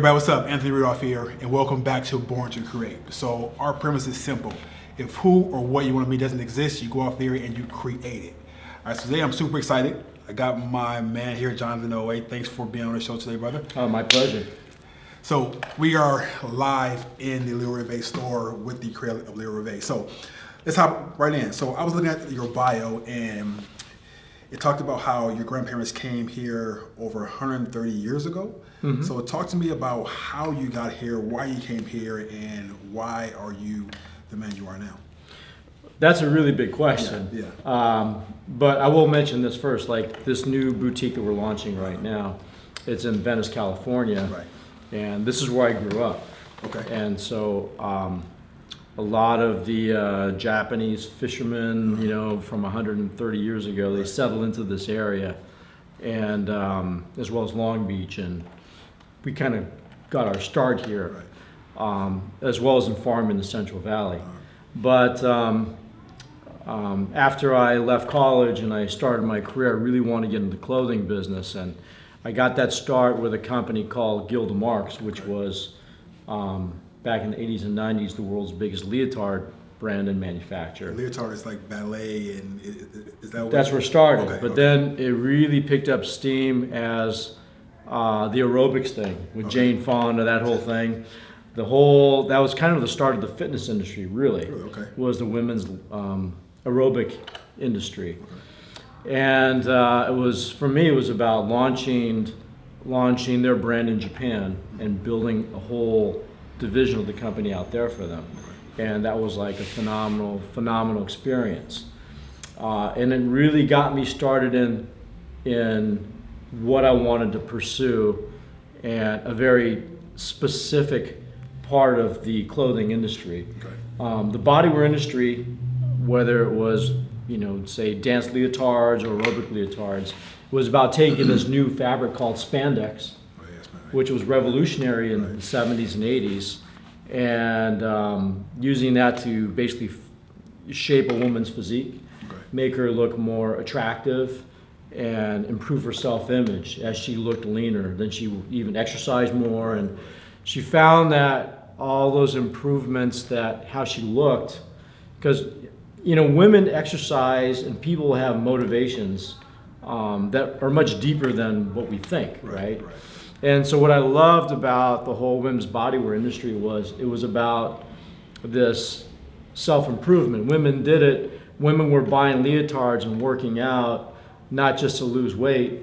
Everybody, what's up? Anthony Rudolph here, and welcome back to Born to Create. So our premise is simple. If who or what you want to be doesn't exist, you go out there and you create it. All right, so today I'm super excited. I got my man here, Jonathan Owe. Thanks for being on the show today, brother. My pleasure. So we are live in the LEORÄVER store with the creator of LEORÄVER. So let's hop right in. So I was looking at your bio, and it talked about how your grandparents came here over 130 years ago. Mm-hmm. So talk to me about how you got here, why you came here, and why are you the man you are now? That's a really big question. Yeah. But I will mention this first, like this new boutique that we're launching right now, it's in Venice, California. Right. And this is where I grew up. Okay. And so a lot of the Japanese fishermen, from 130 years ago, they settled into this area, and as well as Long Beach, and we kind of got our start here, right. As well as in farming in the Central Valley. But after I left college and I started my career, I really wanted to get into the clothing business, and I got that start with a company called Gilda Marks, which was back in the 80s and 90s the world's biggest leotard brand and manufacturer. Leotard is like ballet, and is that what? That's where it started. Okay, but okay. Then it really picked up steam as the aerobics thing with Jane Fonda, that whole thing. That was kind of the start of the fitness industry, really. Okay. Was the women's aerobic industry. Okay. And for me, it was about launching their brand in Japan and building a whole division of the company out there for them. Okay. And that was like a phenomenal experience. And it really got me started in what I wanted to pursue, and a very specific part of the clothing industry. Okay. The bodywear industry, whether it was, say dance leotards or aerobic leotards, was about taking this new fabric called spandex, which was revolutionary in the 70s and 80s, and using that to basically shape a woman's physique, make her look more attractive, and improve her self-image as she looked leaner. Then she even exercised more, and she found that all those improvements, that how she looked, because women exercise and people have motivations that are much deeper than what we think, right? And so what I loved about the whole women's bodywear industry was it was about this self-improvement. Women did it. Women were buying leotards and working out, not just to lose weight,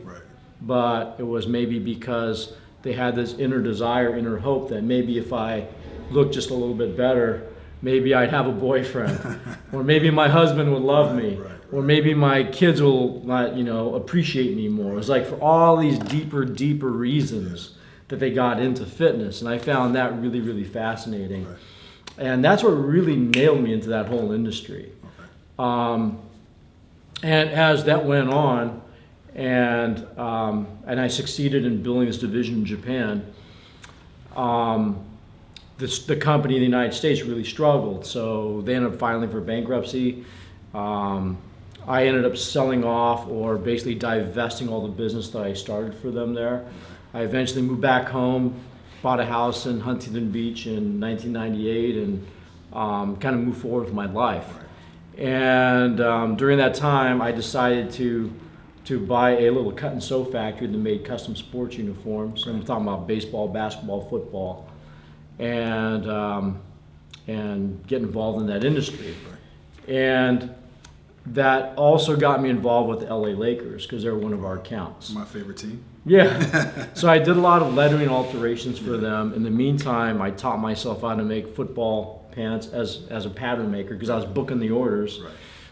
but it was maybe because they had this inner desire, inner hope that maybe if I looked just a little bit better, maybe I'd have a boyfriend, or maybe my husband would love me, or maybe my kids will appreciate me more. It was like for all these deeper reasons that they got into fitness, and I found that really, really fascinating. And that's what really nailed me into that whole industry. And as that went on, and I succeeded in building this division in Japan, the company in the United States really struggled, so they ended up filing for bankruptcy. I ended up selling off, or basically divesting all the business that I started for them there. I eventually moved back home, bought a house in Huntington Beach in 1998, and kind of moved forward with my life. And during that time, I decided to buy a little cut and sew factory that made custom sports uniforms. I'm talking about baseball, basketball, football, and get involved in that industry. And that also got me involved with the LA Lakers, because they're one of our accounts. My favorite team. Yeah. So I did a lot of lettering alterations for them. In the meantime, I taught myself how to make football pants as a pattern maker, because I was booking the orders.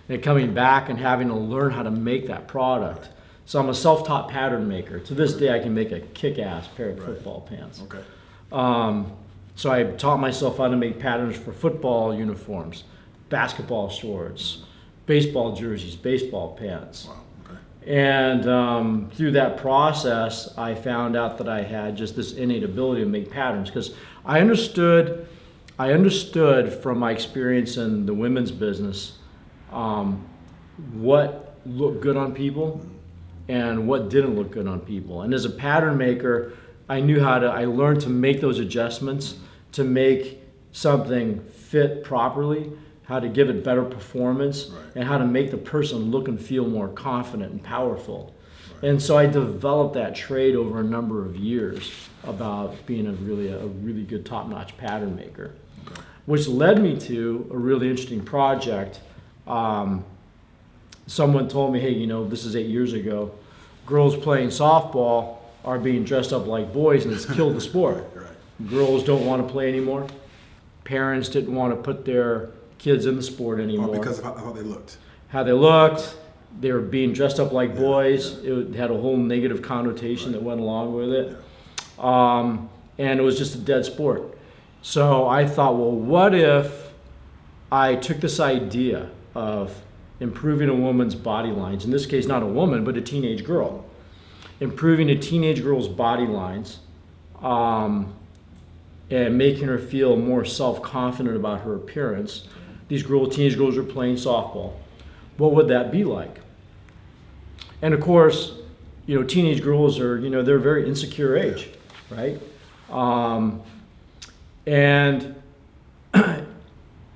And coming back and having to learn how to make that product. So I'm a self-taught pattern maker. To this day, I can make a kick-ass pair of football pants. Okay. So I taught myself how to make patterns for football uniforms, basketball shorts, baseball jerseys, baseball pants. Wow. Okay. And through that process, I found out that I had just this innate ability to make patterns, because I understood from my experience in the women's business what looked good on people and what didn't look good on people. And as a pattern maker, I learned to make those adjustments, to make something fit properly, how to give it better performance, and how to make the person look and feel more confident and powerful. And so I developed that trait over a number of years about being a really good top-notch pattern maker, which led me to a really interesting project. Someone told me, hey, this is 8 years ago, girls playing softball are being dressed up like boys, and it's killed the sport. Girls don't want to play anymore. Parents didn't want to put their kids in the sport anymore. Because of how they looked. How they looked. They were being dressed up like boys. It had a whole negative connotation that went along with it. And it was just a dead sport. So I thought, well, what if I took this idea of improving a woman's body lines, in this case not a woman, but a teenage girl, improving a teenage girl's body lines, and making her feel more self-confident about her appearance. These teenage girls are playing softball. What would that be like? And of course, teenage girls are, they're a very insecure age, right? And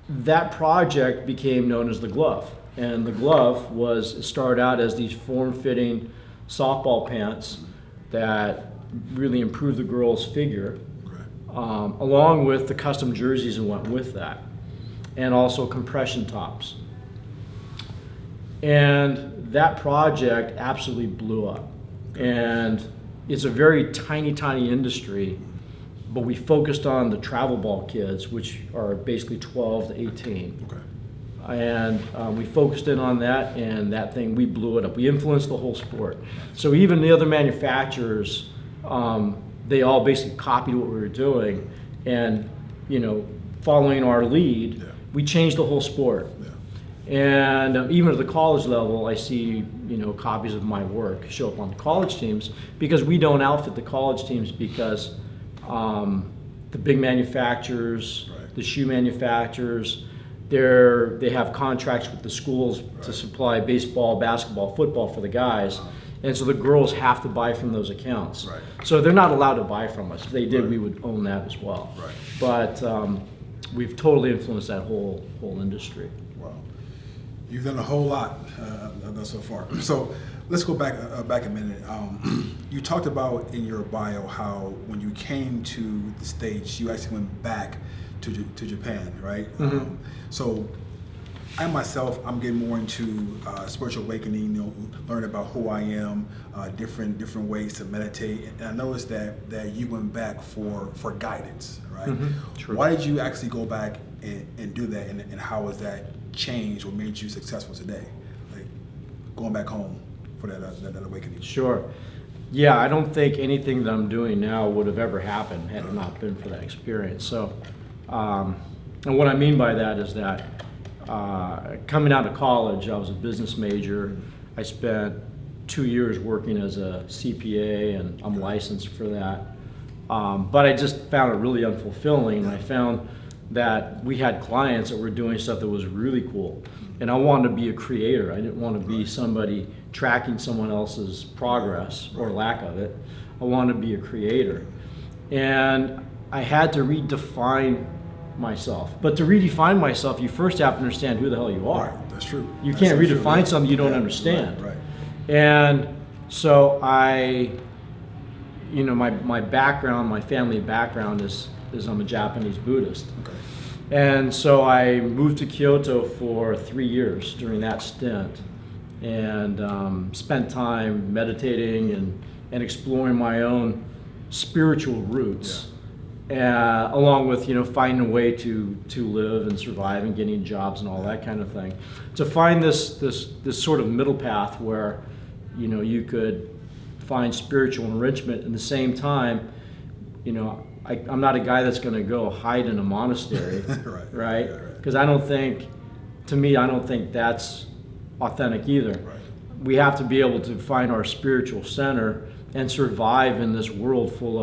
that project became known as the glove. And the glove started out as these form-fitting softball pants that really improved the girl's figure, along with the custom jerseys that went with that, and also compression tops. And that project absolutely blew up. And it's a very tiny, tiny industry, but we focused on the travel ball kids, which are basically 12 to 18. And we focused in on that, and that thing, we blew it up. We influenced the whole sport. So even the other manufacturers, they all basically copied what we were doing, and following our lead, we changed the whole sport. And even at the college level, I see copies of my work show up on the college teams, because we don't outfit the college teams because the big manufacturers, the shoe manufacturers, they have contracts with the schools to supply baseball, basketball, football for the guys. And so the girls have to buy from those accounts. So they're not allowed to buy from us. If they did, we would own that as well. But we've totally influenced that whole industry. Wow. You've done a whole lot so far. So let's go back a minute. You talked about in your bio how when you came to the States, you actually went back to Japan, right? So I myself, I'm getting more into spiritual awakening, learn about who I am, different ways to meditate. And I noticed that you went back for guidance, right? Why did you actually go back and do that? And how has that changed or made you successful today? Like going back home for that awakening. Sure. Yeah, I don't think anything that I'm doing now would have ever happened had it not been for that experience. So, and what I mean by that is that coming out of college, I was a business major. I spent 2 years working as a CPA, and I'm licensed for that. But I just found it really unfulfilling. I found that we had clients that were doing stuff that was really cool. And I wanted to be a creator. I didn't want to be somebody tracking someone else's progress or lack of it. I wanted to be a creator. And I had to redefine myself. But to redefine myself, you first have to understand who the hell you are. That's true. You can't redefine something you don't understand. And so my background, my family background is I'm a Japanese Buddhist. And so I moved to Kyoto for 3 years during that stint, and spent time meditating and exploring my own spiritual roots, along with finding a way to live and survive and getting jobs and all that kind of thing. To find this sort of middle path where you could find spiritual enrichment at the same time. I'm not a guy that's going to go hide in a monastery, right? Because I don't think that's authentic either. We have to be able to find our spiritual center and survive in this world full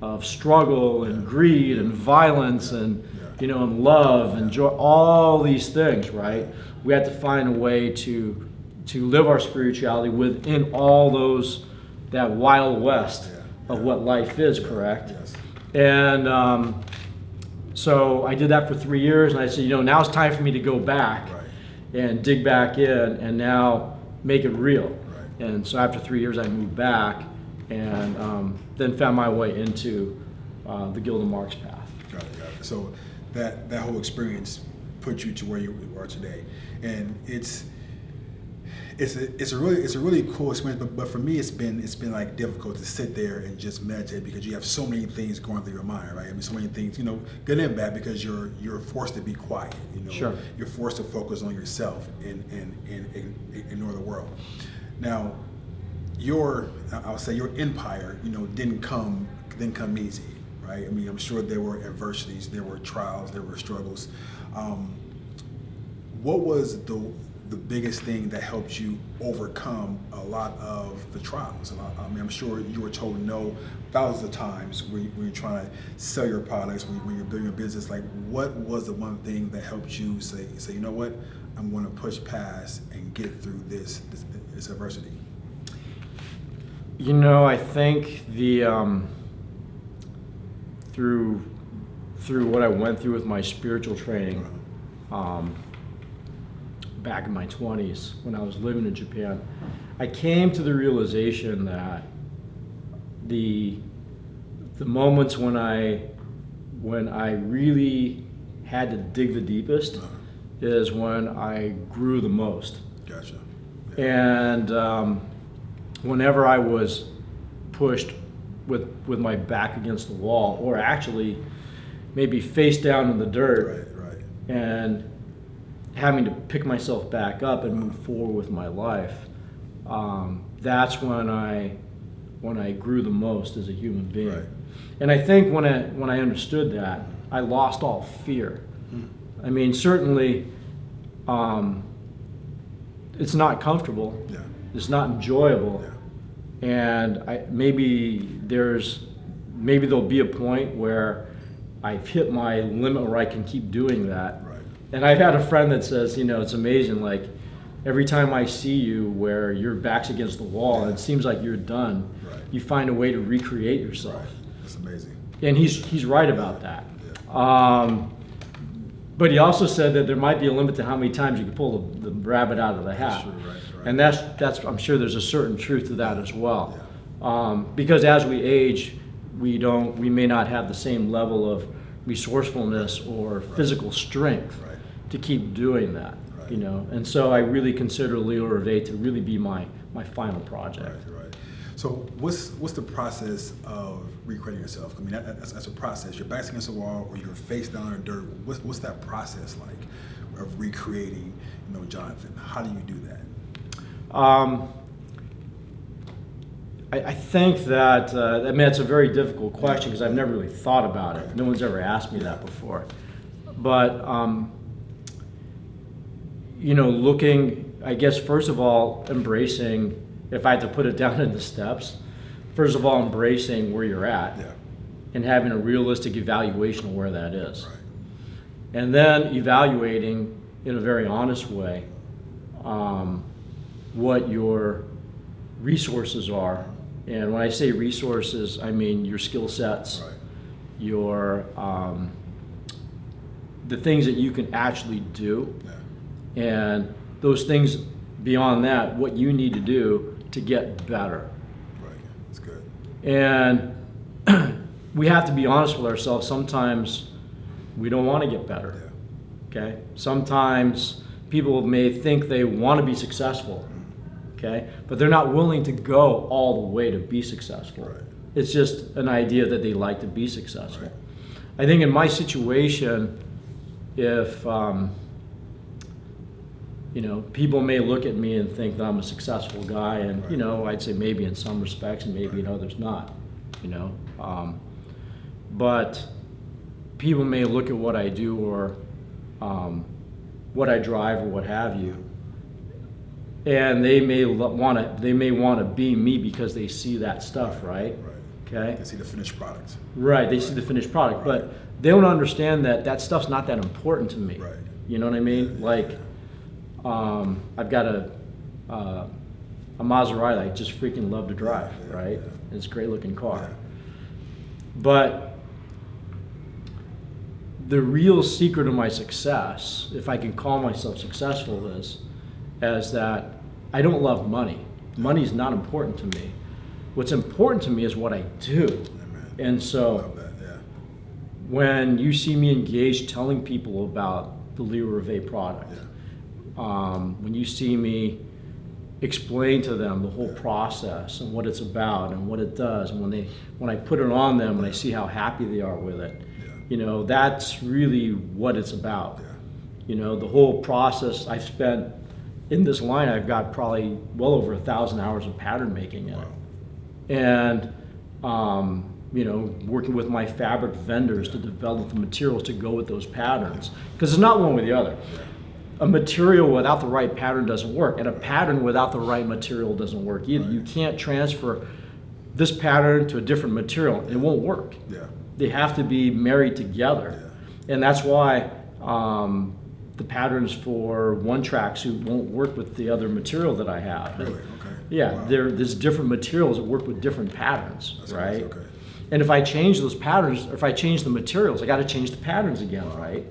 of struggle and greed and violence and and love and joy, all these things, right? We have to find a way to live our spirituality within all that Wild West of what life is, correct? Yes. And so I did that for 3 years, and I said, now it's time for me to go back and dig back in and now make it real. Right. And so after 3 years, I moved back and then found my way into the Guild of Marks path. Got it. So that whole experience put you to where you are today, and it's a really cool experience. But for me, it's been like difficult to sit there and just meditate because you have so many things going through your mind, right? I mean, so many things, good and bad, because you're forced to be quiet. Sure. You're forced to focus on yourself and ignore the world. Now, your empire, didn't come easy, right? I mean, I'm sure there were adversities, there were trials, there were struggles. What was the biggest thing that helped you overcome a lot of the trials? I mean, I'm sure you were told no thousands of times when you're trying to sell your products, when you're building your business. Like, what was the one thing that helped you say, you know what, I'm going to push past and get through this adversity? I think through what I went through with my spiritual training, back in my 20s when I was living in Japan, I came to the realization that the moments when I really had to dig the deepest is when I grew the most. Gotcha. Yeah. And whenever I was pushed with my back against the wall, or actually maybe face down in the dirt, right. and having to pick myself back up and move forward with my life, that's when I grew the most as a human being. Right. And I think when I understood that, I lost all fear. I mean, certainly, it's not comfortable. Yeah. It's not enjoyable. Yeah. And maybe there'll be a point where I've hit my limit where I can keep doing that. Right. And I've had a friend that says, it's amazing, like every time I see you where your back's against the wall and it seems like you're done, you find a way to recreate yourself. Right. That's amazing. And he's right about that. Yeah. But he also said that there might be a limit to how many times you can pull the rabbit out of the hat. Sure, right. And that's I'm sure there's a certain truth to that as well. Yeah. Because as we age, we may not have the same level of resourcefulness or physical strength to keep doing that. Right. And so I really consider LEORÄVER to really be my final project. Right. So what's the process of recreating yourself? I mean, that's a process. Your back's against the wall, or you're face down in dirt. What's that process like of recreating, Jonathan? How do you do that? I think that, it's a very difficult question because I've never really thought about it. No one's ever asked me that before. But, looking, I guess, first of all, embracing, if I had to put it down into steps, first of all, embracing where you're at and having a realistic evaluation of where that is. Right. And then evaluating in a very honest way what your resources are. And when I say resources, I mean your skill sets, your the things that you can actually do, and those things beyond that, what you need to do to get better. Right, that's good. And we have to be honest with ourselves. Sometimes we don't want to get better. Okay. Sometimes people may think they want to be successful. Okay, but they're not willing to go all the way to be successful. Right. It's just an idea that they like to be successful. Right. I think in my situation, if people may look at me and think that I'm a successful guy, and I'd say maybe in some respects and maybe in others not. But people may look at what I do or what I drive or what have you, and they may want to be me because they see that stuff, right? Okay. They see the finished product. Right. They see the finished product, but they don't understand that stuff's not that important to me. Right. You know what I mean? I've got a Maserati I just freaking love to drive, right? It's a great looking car. Yeah. But the real secret of my success, if I can call myself successful, is that I don't love money. Money's not important to me. What's important to me is what I do. Amen. And so Love that, yeah. when you see me engaged telling people about the LEORÄVER product, when you see me explain to them the whole process and what it's about and what it does, and when I put it on them and I see how happy they are with it, you know, that's really what it's about. You know, the whole process I've spent in this line, I've got probably well over 1,000 hours of pattern making in it. And you know, working with my fabric vendors to develop the materials to go with those patterns. Because it's not one with the other. A material without the right pattern doesn't work, and a pattern without the right material doesn't work either. You can't transfer this pattern to a different material. It won't work. They have to be married together. And that's why the patterns for one tracksuit won't work with the other material that I have. Really? Okay. Yeah, Wow. there's different materials that work with different patterns, That's right? Okay. And if I change those patterns, or if I change the materials, I got to change the patterns again, right?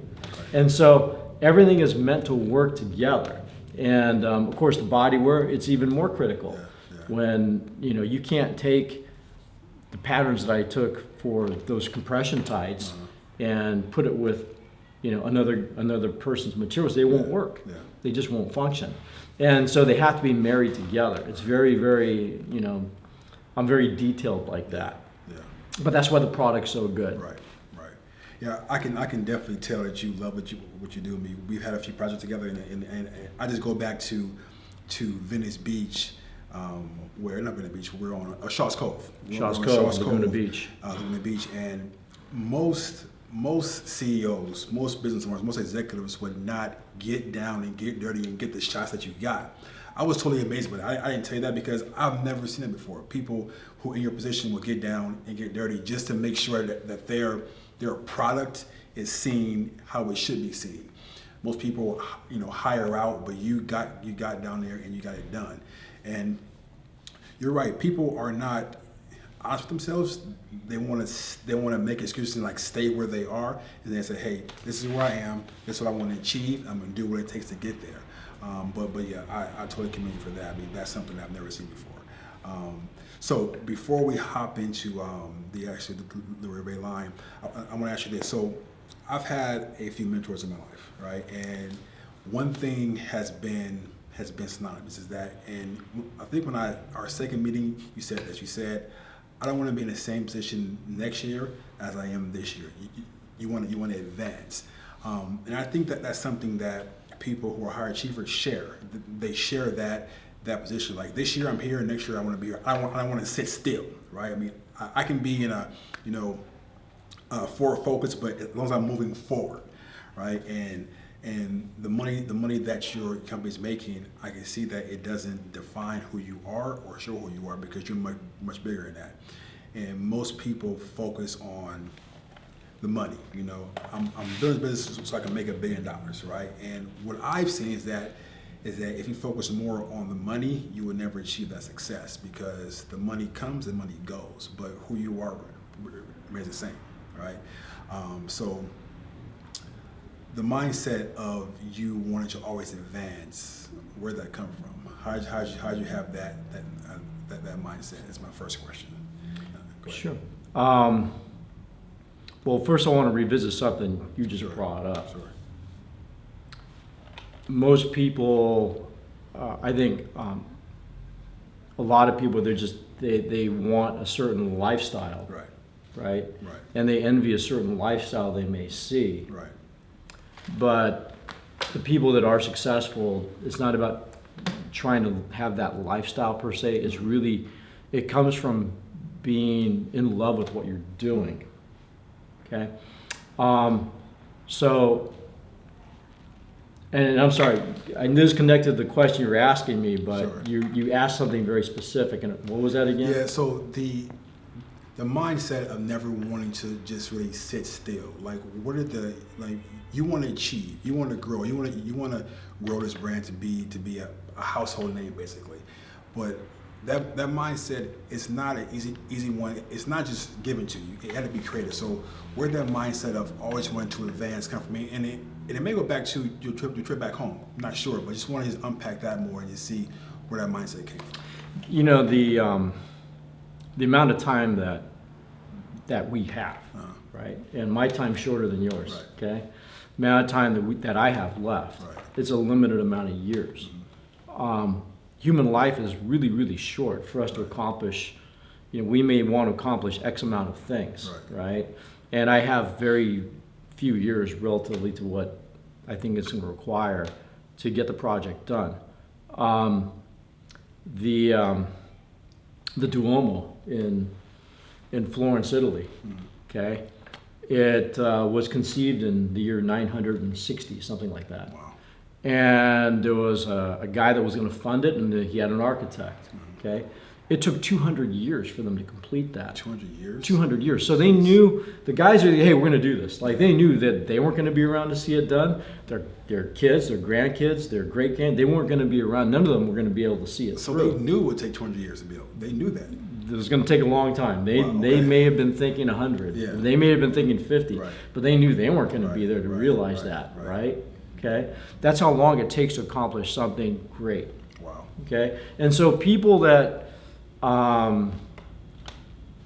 And so everything is meant to work together. And of course, the bodywear, it's even more critical. When you know you can't take the patterns that I took for those compression tights and put it with, you know, another person's materials. They won't work. They just won't function. And so they have to be married together. It's very, very, you know, I'm very detailed like that. But that's why the product's so good. Right. Yeah, I can definitely tell that you love what you do. I mean, we've had a few projects together, and I just go back to Venice Beach, where not Venice Beach, we're on Shaw's Cove. Laguna Beach. Laguna Beach, and most CEOs, most business owners, most executives would not get down and get dirty and get the shots that you got. I was totally amazed by that. I didn't tell you that because I've never seen it before. People who in your position will get down and get dirty just to make sure that their product is seen how it should be seen. Most people, you know, hire out, but you got down there and you got it done. And you're right. People are not honest with themselves. They want to make excuses and like stay where they are, and then say, hey, this is where I am. This is what I want to achieve. I'm gonna do what it takes to get there. But yeah, I totally commend you for that. I mean, that's something I've never seen before. So before we hop into the LEORÄVER line, I want to ask you this. So I've had a few mentors in my life, right? And one thing has been synonymous is that, and I think when our second meeting, you said, I don't want to be in the same position next year as I am this year. You want to advance, and I think that's something that people who are high achievers share. They share that position. Like this year I'm here, and next year I want to be here. I don't want to sit still, right? I mean, I can be in a forward focus, but as long as I'm moving forward, right? And the money that your company's making, I can see that it doesn't define who you are or show who you are because you're much bigger than that. And most people focus on the money. You know, I'm doing this business so I can make $1 billion, right? And what I've seen is that if you focus more on the money, you will never achieve that success because the money comes and money goes, but who you are remains the same, right? So the mindset of you wanting to always advance, where'd that come from? How'd you have that mindset? Is my first question. Sure. Well, first I want to revisit something you just brought up. Sure. Most people, I think, a lot of people, they want a certain lifestyle, right? And they envy a certain lifestyle they may see. Right. But the people that are successful, it's not about trying to have that lifestyle per se. It's really, it comes from being in love with what you're doing. Okay, so, and I'm sorry, I disconnected the question you were asking me, but you asked something very specific, and what was that again? Yeah, so the mindset of never wanting to just really sit still. Like, what are you want to achieve, you want to grow, you want to grow this brand to be a household name basically, but that mindset is not an easy one. It's not just given to you. It had to be created. So where that mindset of always wanting to advance come from, and it may go back to your trip back home. I'm not sure, but just want to just unpack that more and just see where that mindset came from. You know, the amount of time that we have, right? And my time's shorter than yours, Right. okay? The amount of time that I have left, Right. it's a limited amount of years. Human life is really, really short for us to accomplish. You know, we may want to accomplish X amount of things, right? And I have very few years relatively to what I think it's going to require to get the project done. The Duomo in Florence, Italy, okay? It was conceived in the year 960, something like that. Wow. And there was a guy that was going to fund it, and he had an architect, okay? It took 200 years for them to complete that. 200 years? 200 years. So they knew, the guys are, hey, we're going to do this. Like, they knew that they weren't going to be around to see it done. Their kids, their grandkids, their great-grand, they weren't going to be around. None of them were going to be able to see it So through. they knew it would take 200 years to build. They knew that. It was going to take a long time. They Wow, they okay. may have been thinking 100. Yeah. They may have been thinking 50. Right. But they knew they weren't going to be Right, there to right, realize right, that, right. right? Okay? That's how long it takes to accomplish something great. Wow. Okay? And so people that want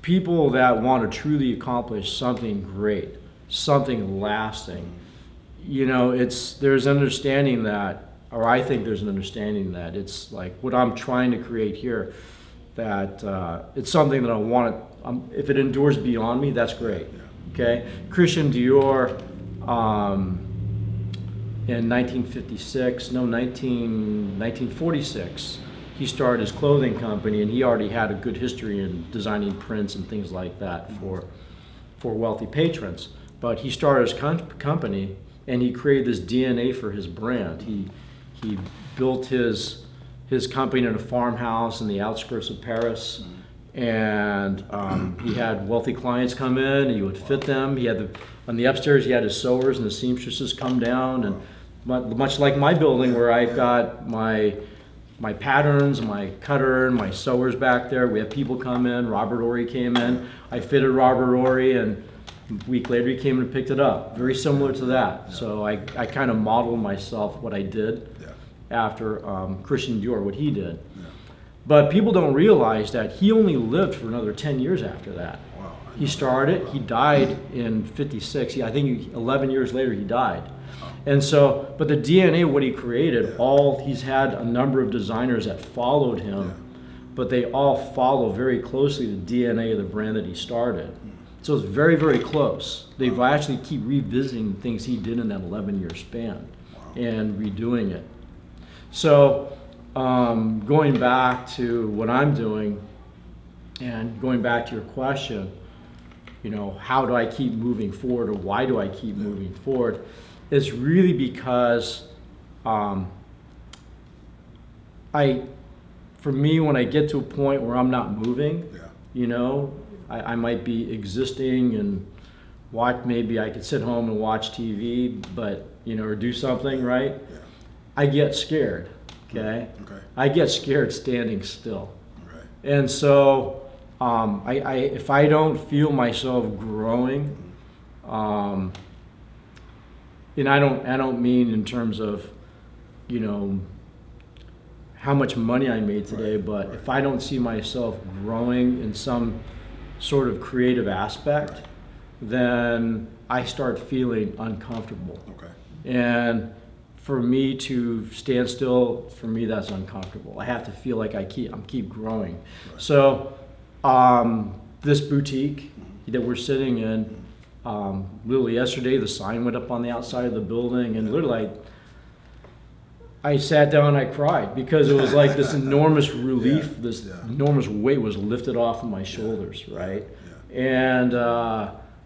to truly accomplish something great, something lasting, you know, there's an understanding that, or I think there's an understanding that it's like what I'm trying to create here, that it's something that I want to, if it endures beyond me, that's great. Okay? Christian Dior, in 1946, he started his clothing company, and he already had a good history in designing prints and things like that for wealthy patrons. But he started his company, and he created this DNA for his brand. He built his company in a farmhouse in the outskirts of Paris, and he had wealthy clients come in, and he would fit them. He had on the upstairs, he had his sewers and the seamstresses come down, and much like my building, where I've got my patterns, my cutter, and my sewers back there. We have people come in. Robert Ory came in. I fitted Robert Ory, and a week later he came and picked it up. Very similar to that. So I kind of modeled myself what I did after Christian Dior, what he did. But people don't realize that he only lived for another 10 years after that. Wow. He started, he died in 56. I think 11 years later he died. And so, but the DNA of what he created, he's had a number of designers that followed him, but they all follow very closely the DNA of the brand that he started. So it's very, very close. They've actually keep revisiting things he did in that 11-year span and redoing it. So going back to what I'm doing and going back to your question, you know, how do I keep moving forward, or why do I keep moving forward? It's really because for me, when I get to a point where I'm not moving, you know, I might be existing and maybe I could sit home and watch TV, but, you know, or do something, right? I get scared, okay? I get scared standing still. And so if I don't feel myself growing, and I don't mean in terms of, you know, how much money I made today, but if I don't see myself growing in some sort of creative aspect, then I start feeling uncomfortable. And for me to stand still, for me that's uncomfortable. I have to feel like I keep growing. So this boutique that we're sitting in, literally yesterday, the sign went up on the outside of the building, and literally I sat down and I cried because it was like this enormous relief, this enormous weight was lifted off of my shoulders, right? And,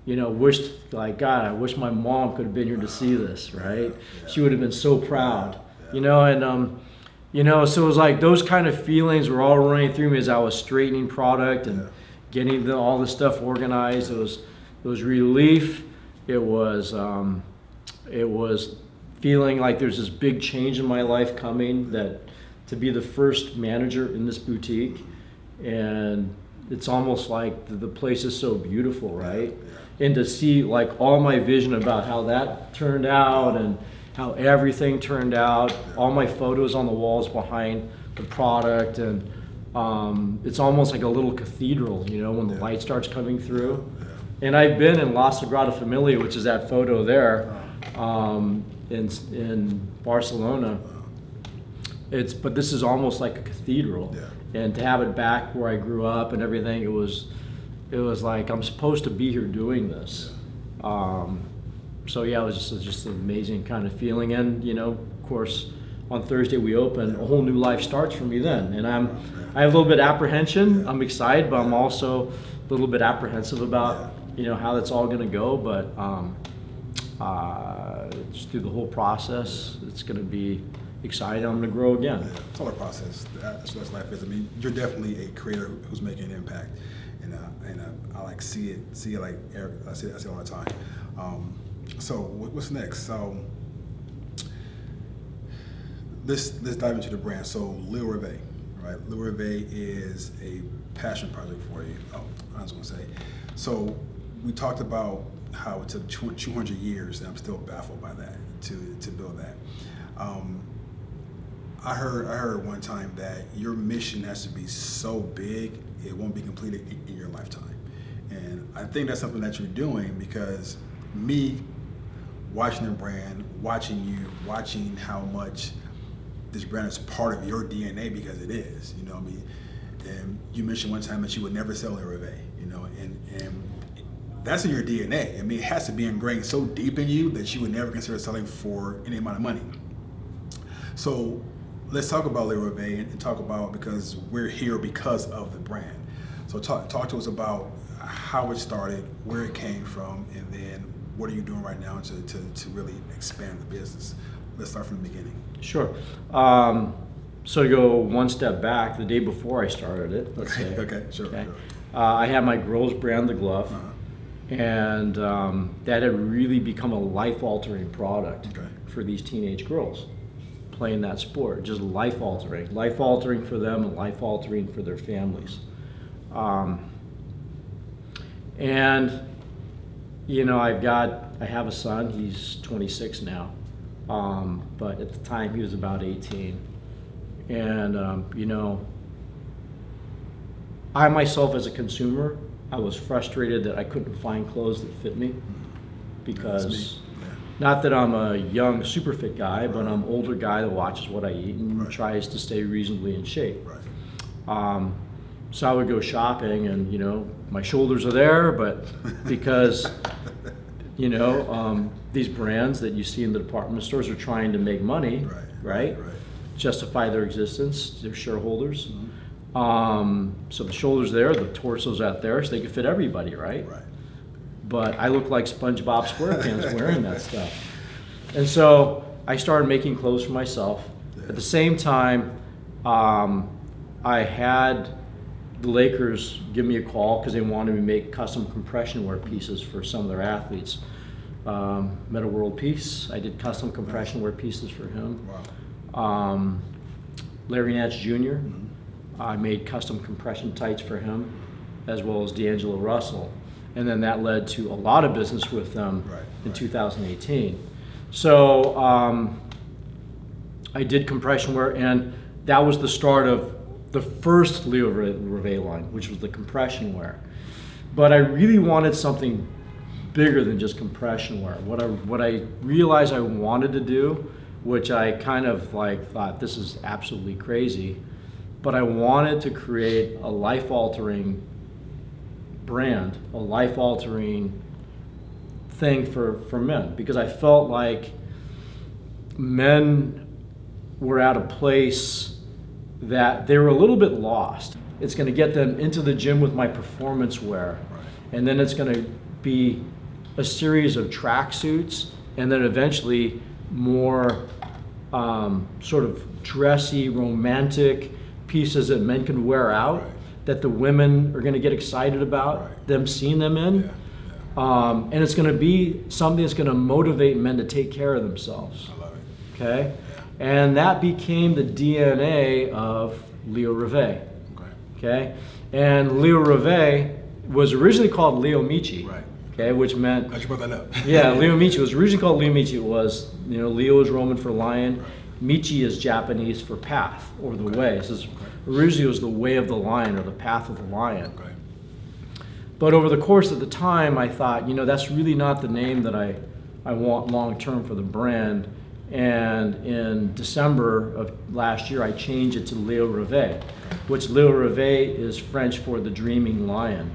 you know, God, I wish my mom could have been here to see this, right? She would have been so proud, you know, and, you know, so it was like those kind of feelings were all running through me as I was straightening product and getting all this stuff organized. It was relief. It was feeling like there's this big change in my life coming, that to be the first manager in this boutique, and it's almost like the place is so beautiful, right? And to see like all my vision about how that turned out and how everything turned out, all my photos on the walls behind the product, and it's almost like a little cathedral, you know, when the light starts coming through. And I've been in La Sagrada Familia, which is that photo there, in Barcelona. But this is almost like a cathedral. And to have it back where I grew up and everything, it was like I'm supposed to be here doing this. So yeah, it was just an amazing kind of feeling. And you know, of course, on Thursday we open, a whole new life starts for me then. And I have a little bit of apprehension. I'm excited, but I'm also a little bit apprehensive about you know how that's all going to go. But just through the whole process, it's going to be exciting. I'm going to grow again. It's all a process. That's what life is. I mean, you're definitely a creator who's making an impact, and I like see it like I see it all the time. So what's next? So let's dive into the brand. So LEORÊVER, right? LEORÈVER is a passion project for you. Oh, I was going to say. So we talked about how it took 200 years, and I'm still baffled by that to build that. I heard one time that your mission has to be so big it won't be completed in your lifetime, and I think that's something that you're doing because me watching the brand, watching you, watching how much this brand is part of your DNA because it is, you know what I mean? And you mentioned one time that you would never sell LEORÈVER, you know, and that's in your DNA. I mean, it has to be ingrained so deep in you that you would never consider selling for any amount of money. So let's talk about LEORÈVER and talk about, because we're here because of the brand. So talk to us about how it started, where it came from, and then what are you doing right now to really expand the business? Let's start from the beginning. Sure. So to go one step back, the day before I started it, let's say. Okay, sure. Okay. I had my girls brand the glove, and that had really become a life-altering product for these teenage girls playing that sport. Just life-altering for them and life-altering for their families. And you know, I have a son. He's 26 now, but at the time he was about 18. And you know, I myself as a consumer, I was frustrated that I couldn't find clothes that fit me, because not that I'm a young super fit guy, but I'm an older guy that watches what I eat and tries to stay reasonably in shape. So I would go shopping, and you know, my shoulders are there, but because you know, these brands that you see in the department stores are trying to make money, right? Justify their existence, their shareholders. So the shoulders there, the torso's out there, so they can fit everybody, right? But I look like SpongeBob SquarePants wearing that stuff. And so I started making clothes for myself. At the same time, I had the Lakers give me a call because they wanted me to make custom compression wear pieces for some of their athletes. Meta World Peace, I did custom compression wear pieces for him. Larry Nance Jr., I made custom compression tights for him, as well as D'Angelo Russell. And then that led to a lot of business with them in 2018. So I did compression wear, and that was the start of the first LEORÈVER line, which was the compression wear. But I really wanted something bigger than just compression wear. What I realized I wanted to do, which I kind of like thought this is absolutely crazy, but I wanted to create a life-altering brand, a life-altering thing for men, because I felt like men were at a place that they were a little bit lost. It's going to get them into the gym with my performance wear, and then it's going to be a series of tracksuits, and then eventually more sort of dressy, romantic pieces that men can wear out, that the women are going to get excited about them seeing them in. And it's going to be something that's going to motivate men to take care of themselves. I love it. Okay? And that became the DNA of LEORÈVER. Okay, and LEORêVER was originally called Leo Michi. Right. Okay, which meant I should brought that up. yeah, Leo Michi was originally called Leo Michi. It was, you know, Leo is Roman for lion, Michi is Japanese for path or the way. This is originally it was the way of the lion or the path of the lion. Okay. But over the course of the time, I thought, you know, that's really not the name that I want long term for the brand. And in December of last year, I changed it to LEORêVER, which LEORêVER is French for the dreaming lion.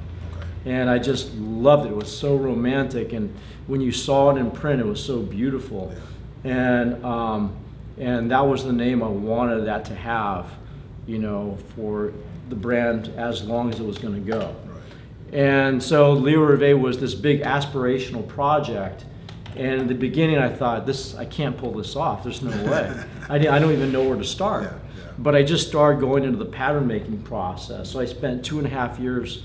And I just loved it. It was so romantic, and when you saw it in print, it was so beautiful. And that was the name I wanted that to have, you know, for the brand as long as it was going to go. And so LEORêVER was this big aspirational project. And in the beginning, I thought, I can't pull this off. There's no way. I don't even know where to start. Yeah, yeah. But I just started going into the pattern making process. So I spent 2.5 years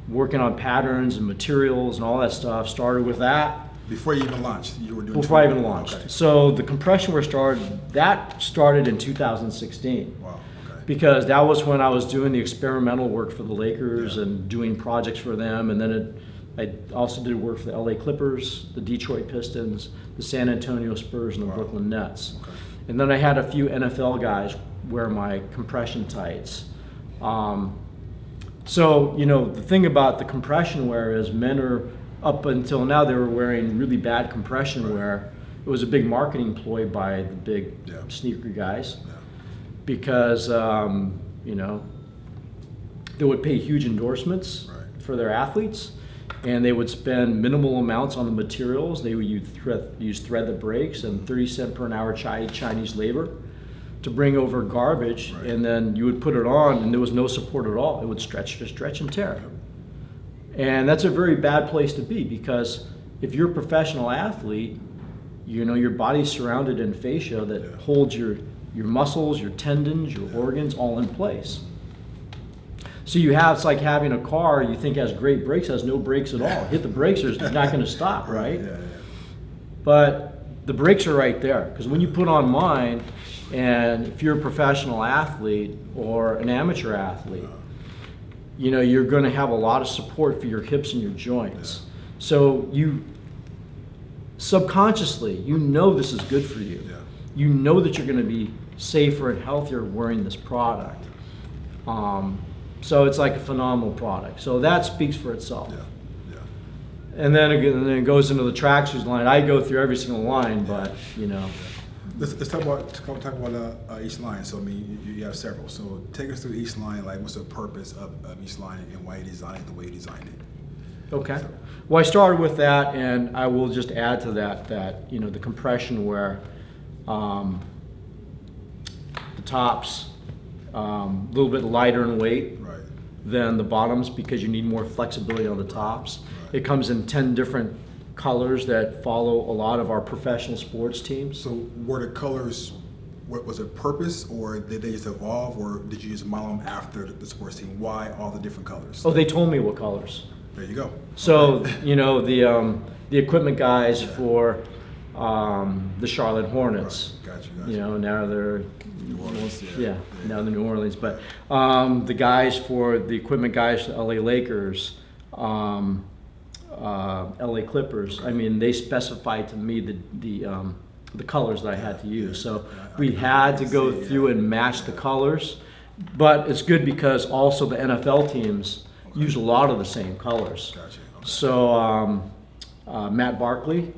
working on patterns and materials and all that stuff. Started with that. Before you even launched, you were doing. Before I even launched. Okay. So the compression wear started in 2016. Wow. Okay. Because that was when I was doing the experimental work for the Lakers and doing projects for them. And then I also did work for the LA Clippers, the Detroit Pistons, the San Antonio Spurs, and the Brooklyn Nets. Okay. And then I had a few NFL guys wear my compression tights. So, you know, the thing about the compression wear is men are, up until now, they were wearing really bad compression wear. It was a big marketing ploy by the big sneaker guys because, you know, they would pay huge endorsements for their athletes, and they would spend minimal amounts on the materials. They would use thread that breaks and 30 cents per an hour Chinese labor to bring over garbage, and then you would put it on and there was no support at all. It would stretch and tear. And that's a very bad place to be, because if you're a professional athlete, you know, your body's surrounded in fascia that holds your muscles, your tendons, your organs all in place. So it's like having a car you think has great brakes, has no brakes at all. Hit the brakes, it's not going to stop, right? Yeah. But the brakes are right there, because when you put on mine, and if you're a professional athlete or an amateur athlete, you know, you're going to have a lot of support for your hips and your joints. So you subconsciously, you know this is good for you. You know that you're going to be safer and healthier wearing this product. So it's like a phenomenal product. So that speaks for itself. And then it goes into the tracksuits line. I go through every single line, but you know. Let's talk about each line. So I mean, you have several. So take us through each line. Like, what's the purpose of each line and why you designed it the way you designed it? Okay. Well, I started with that, and I will just add to that you know, the compression wear, the tops, a little bit lighter in weight than the bottoms because you need more flexibility on the tops. It comes in 10 different colors that follow a lot of our professional sports teams. So were the colors, what was it, purpose, or did they just evolve, or did you just model them after the sports team? Why all the different colors? Oh, they told me what colors. There you go. So, you know, the equipment guys for the Charlotte Hornets. Gotcha. You know, now they're New Orleans. now the New Orleans. But the guys for the equipment guys, the LA Lakers, LA Clippers. I mean, they specified to me the colors that I had to use. So we had to go through and match the colors. But it's good because also the NFL teams use a lot of the same colors. Gotcha. Okay. So Matt Barkley,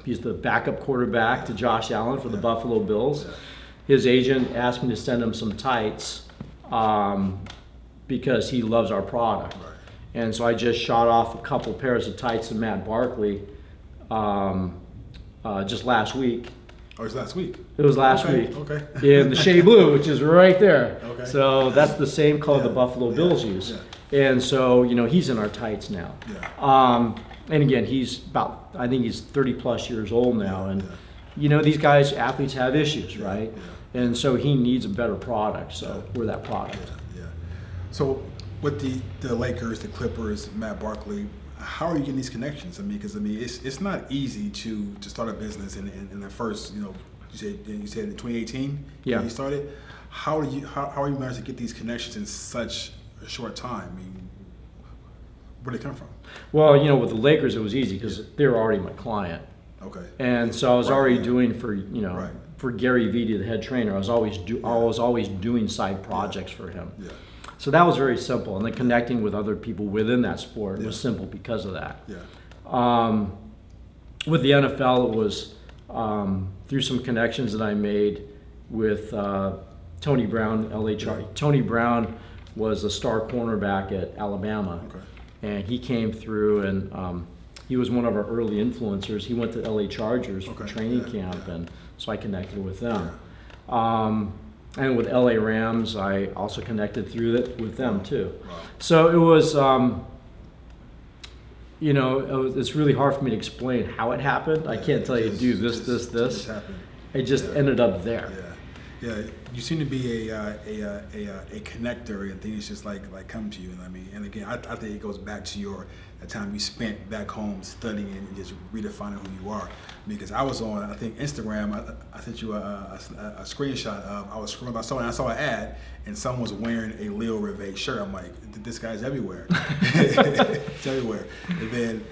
he's the backup quarterback to Josh Allen for the Buffalo Bills. His agent asked me to send him some tights because he loves our product. And so I just shot off a couple pairs of tights to Matt Barkley just last week. Oh, it was last week? It was last week. Okay. In the shade blue, which is right there. Okay. So that's the same color the Buffalo Bills use. And so, you know, he's in our tights now. And again, I think he's 30 plus years old now. And, you know, these guys, athletes have issues, right? And so he needs a better product. So we're that product. So with the Lakers, the Clippers, Matt Barkley, how are you getting these connections? I mean, because it's not easy to start a business in the first, you know, you said in 2018 you started. How are you managed to get these connections in such a short time. I mean, where'd they come from? Well, with the Lakers, it was easy because they were already my client. Okay. And so I was already yeah. doing for, Right. for Gary Vee, the head trainer, I was always doing side projects for him. Yeah. So that was very simple. And then connecting with other people within that sport was simple because of that. Yeah. With the NFL, it was through some connections that I made with Tony Brown, LA Chargers. Tony Brown was a star cornerback at Alabama. Okay. And he came through and he was one of our early influencers. He went to LA Chargers for training camp, and so I connected with them. And with LA Rams, I also connected through it with them too. Wow. So it was, it's really hard for me to explain how it happened. I can't tell you, do this. Just happened. It just ended up there. Yeah. Yeah, you seem to be a connector, and things just like come to you. And I mean, and again, I think it goes back to the time you spent back home studying and just redefining who you are. Because I was on, I think Instagram. I sent you a screenshot of, I was scrolling, I saw an ad, and someone was wearing a LEORÄVER shirt. I'm like, this guy's everywhere. It's everywhere. And then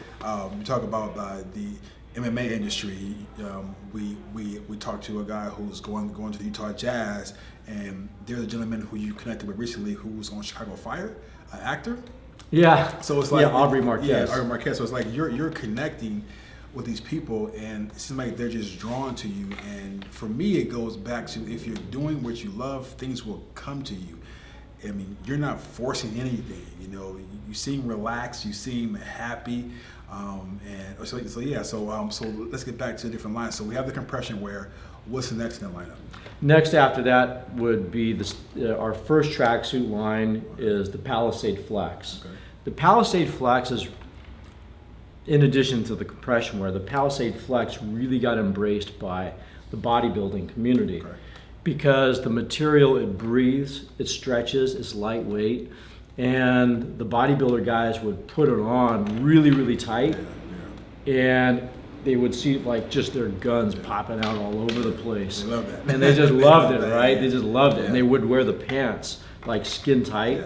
you talk about the MMA industry. We talked to a guy who's going to the Utah Jazz, and there's a gentleman who you connected with recently who was on Chicago Fire, an actor. Yeah. So it's like Aubrey Marquez. Yeah, Aubrey Marquez. So it's like you're connecting with these people, and it seems like they're just drawn to you. And for me, it goes back to, if you're doing what you love, things will come to you. I mean, you're not forcing anything. You seem relaxed, you seem happy, and so let's get back to a different line. So we have the compression wear. What's the next in the lineup? Next after that would be our first tracksuit line is the Palisade Flex. Okay. The Palisade Flex is, in addition to the compression wear, the Palisade Flex really got embraced by the bodybuilding community. Okay. Because the material, it breathes, it stretches, it's lightweight, and the bodybuilder guys would put it on really, really tight, and they would see like just their guns popping out all over the place. They love that. And they just loved it, right? Yeah. They just loved it. And they would wear the pants like skin tight,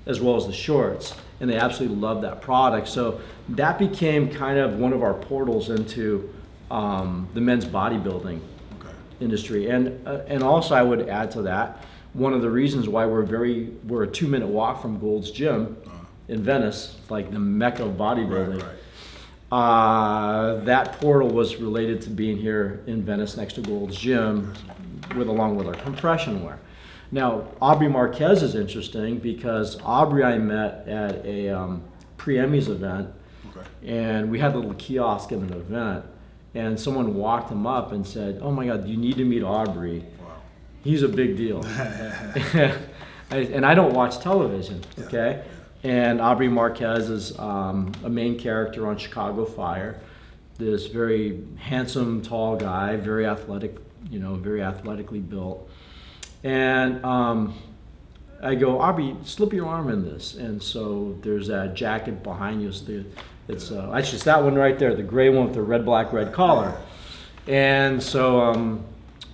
as well as the shorts, and they absolutely loved that product. So that became kind of one of our portals into the men's bodybuilding industry. And also I would add to that, one of the reasons why we're a 2-minute walk from Gold's Gym in Venice, like the mecca of bodybuilding. That portal was related to being here in Venice next to Gold's Gym, along with our compression wear. Now, Aubrey Marquez is interesting because Aubrey I met at a pre-Emmys event, and we had a little kiosk at an event, and someone walked him up and said, "Oh my God, you need to meet Aubrey. Wow. He's a big deal." And I don't watch television, okay? And Aubrey Marquez is a main character on Chicago Fire. This very handsome, tall guy, very athletic, very athletically built. And I go, "Aubrey, slip your arm in this." And so there's that jacket behind you. It's actually it's that one right there, the gray one with the red, red collar. And so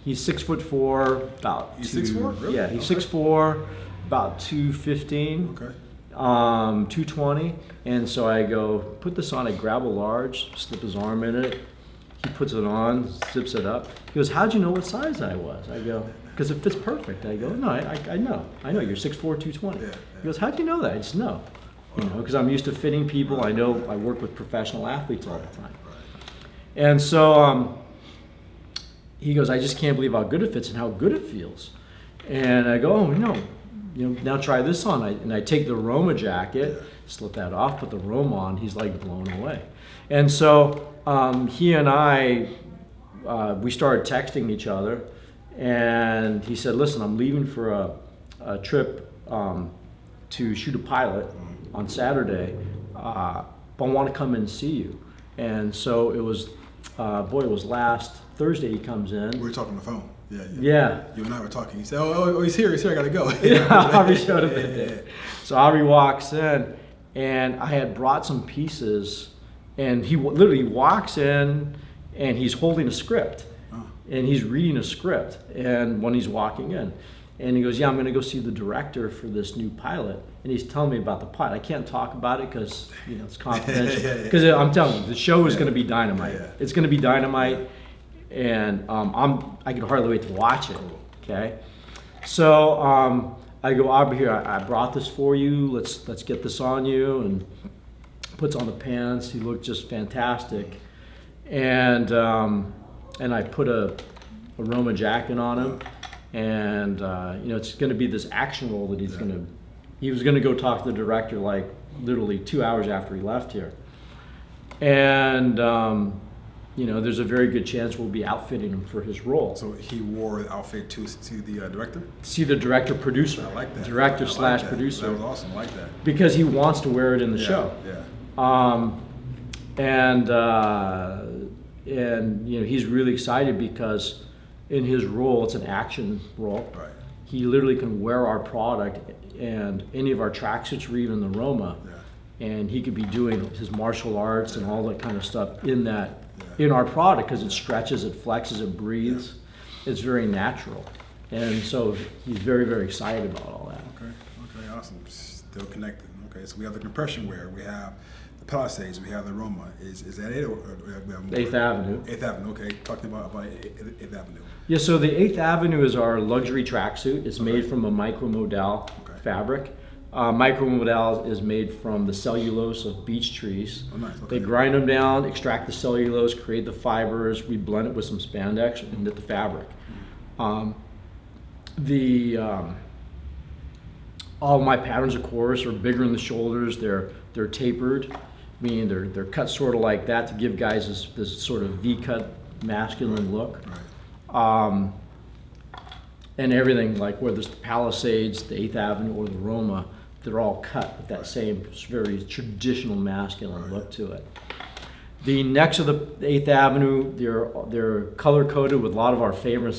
he's 6'4", about He's 6'4"? Really? Yeah, he's 6'4", about 215. Okay. 220. And so I go, "Put this on." I grab a large, slip his arm in it. He puts it on, zips it up. He goes, "How'd you know what size I was?" I go, "Because it fits perfect." I go, "No, I know, you're 6'4", 220. He goes, "How'd you know that?" I just know. Because I'm used to fitting people. I know I work with professional athletes all the time. And so he goes, "I just can't believe how good it fits and how good it feels." And I go, "Oh, now try this on." And I take the Roma jacket, slip that off, put the Roma on. He's like blown away. And so he and I, we started texting each other. And he said, "Listen, I'm leaving for a trip to shoot a pilot on Saturday, but I want to come and see you." And so it was, it was last Thursday he comes in. We were talking on the phone. Yeah. You and I were talking. He said, "Oh, he's here, I gotta go." Yeah, Aubrey showed up that day. So Aubrey walks in, and I had brought some pieces, and he literally walks in, and he's holding a script, and he's reading a script, and when he's walking in. And he goes, yeah, I'm going to go see the director for this new pilot. And he's telling me about the pilot. I can't talk about it because, you know, it's confidential. Because I'm telling you, the show is going to be dynamite. Yeah. It's going to be dynamite. And I can hardly wait to watch it. Okay. So I go, Aubrey, here, I brought this for you. Let's get this on you. And puts on the pants. He looked just fantastic. And I put a Roma jacket on him. And you know, it's going to be this action role that he was going to go talk to the director like literally 2 hours after he left here. And you know, there's a very good chance we'll be outfitting him for his role. So he wore the outfit to see the director? See the director producer. I like that. Director I like slash that. producer. That was awesome. I like that. Because he wants to wear it in the show. Yeah. And you know, he's really excited because in his role, it's an action role. Right. He literally can wear our product and any of our tracksuits or even the Roma, and he could be doing his martial arts and all that kind of stuff in our product because it stretches, it flexes, it breathes. It's very natural, and so he's very, very excited about all that. Okay, awesome. Still connected. Okay, so we have the compression wear, we have the Palisades, we have the Roma. Is that it, or we have more? 8th Avenue. 8th Avenue. Okay, talking about 8th Avenue. Yeah, so the 8th Avenue is our luxury tracksuit. It's made from a micromodal fabric. Micromodal is made from the cellulose of beech trees. Oh, nice. Okay. They grind them down, extract the cellulose, create the fibers. We blend it with some spandex and knit the fabric. All my patterns, of course, are bigger in the shoulders. They're tapered, meaning they're cut sort of like that to give guys this sort of V-cut masculine look. Right. And everything, like whether it's the Palisades, the 8th Avenue, or the Roma, they're all cut with that same very traditional masculine look to it. The necks of the 8th Avenue, they're color coded with a lot of our favorite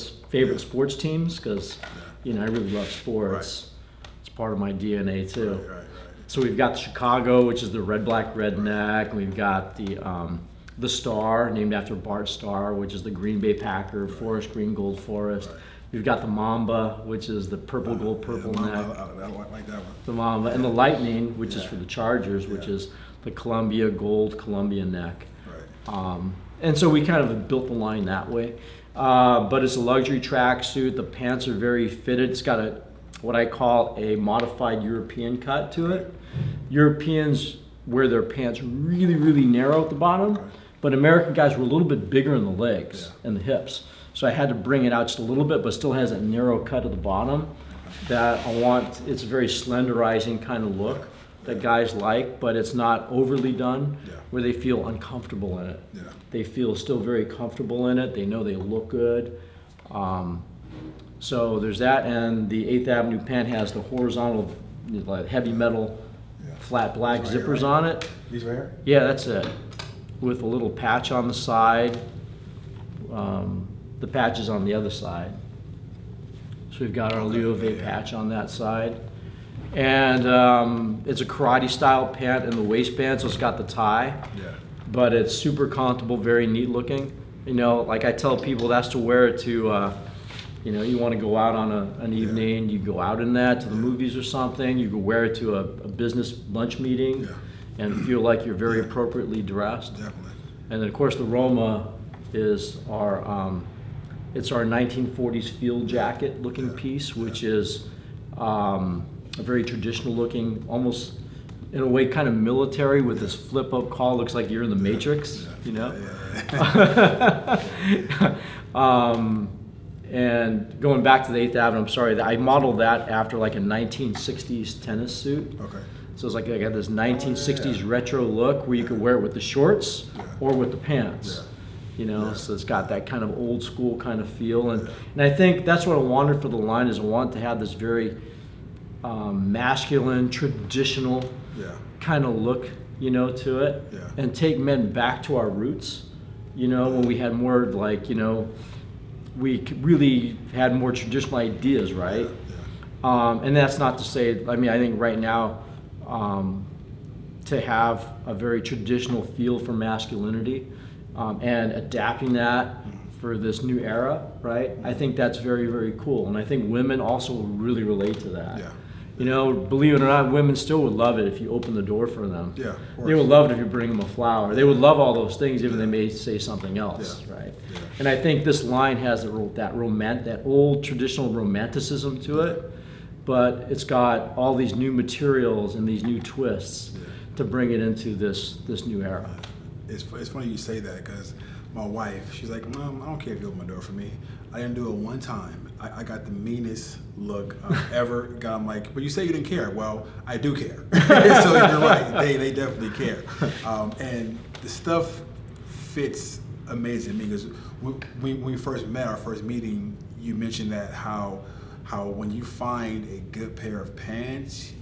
sports teams because you know, I really love sports. Right. It's part of my DNA too. Right. So we've got the Chicago, which is the red, black, red neck. We've got the Star, named after Bart Starr, which is the Green Bay Packer, forest green, gold forest. Right. We've got the Mamba, which is the purple, gold, purple neck. I like that one. The Mamba, and the Lightning, which is for the Chargers, which is the Columbia gold, Columbia neck. Right. And so we kind of built the line that way. But it's a luxury tracksuit. The pants are very fitted. It's got what I call a modified European cut to it. Europeans wear their pants really, really narrow at the bottom, but American guys were a little bit bigger in the legs and the hips. So I had to bring it out just a little bit, but still has a narrow cut at the bottom that I want. It's a very slenderizing kind of look that guys like, but it's not overly done where they feel uncomfortable in it. Yeah. They feel still very comfortable in it. They know they look good. So there's that, and the 8th Avenue pant has the horizontal, like heavy metal, flat black zippers on it. These right here? Yeah, that's it. With a little patch on the side. The patch is on the other side. So we've got our LEORÄVER patch on that side. And it's a karate style pant in the waistband, so it's got the tie. Yeah. But it's super comfortable, very neat looking. You know, like I tell people, that's to wear it to, you know, you want to go out on an evening, you go out in that to the movies or something, you can wear it to a business lunch meeting and feel like you're very appropriately dressed. Definitely. And then of course the Roma is it's our 1940s field jacket looking piece, which is a very traditional looking, almost in a way kind of military with this flip up collar, looks like you're in the Matrix, you know? And going back to the 8th Avenue, I'm sorry, I modeled that after like a 1960s tennis suit. Okay. So it's like I got this 1960s retro look where you could wear it with the shorts or with the pants. You know, so it's got that kind of old school kind of feel. And I think that's what I wanted for the line, is I want to have this very masculine, traditional kind of look, you know, to it. And take men back to our roots, you know, when we had more like, you know, we really had more traditional ideas, right? And that's not to say, I mean, I think right now, to have a very traditional feel for masculinity and adapting that for this new era, right? I think that's very, very cool. And I think women also will really relate to that. Yeah. You know, believe it or not, women still would love it if you open the door for them. Yeah, of course. They would love it if you bring them a flower. They would love all those things, even they may say something else, Yeah. right? Yeah. And I think this line has that old traditional romanticism to it, but it's got all these new materials and these new twists to bring it into this new era. It's funny you say that because my wife, she's like, Mom, I don't care if you open my door for me. I didn't do it one time. I got the meanest look I've ever got. I'm like, but you say you didn't care. Well, I do care. So you're right. They definitely care. And the stuff fits amazing because when we first met, our first meeting, you mentioned that how when you find a good pair of pants,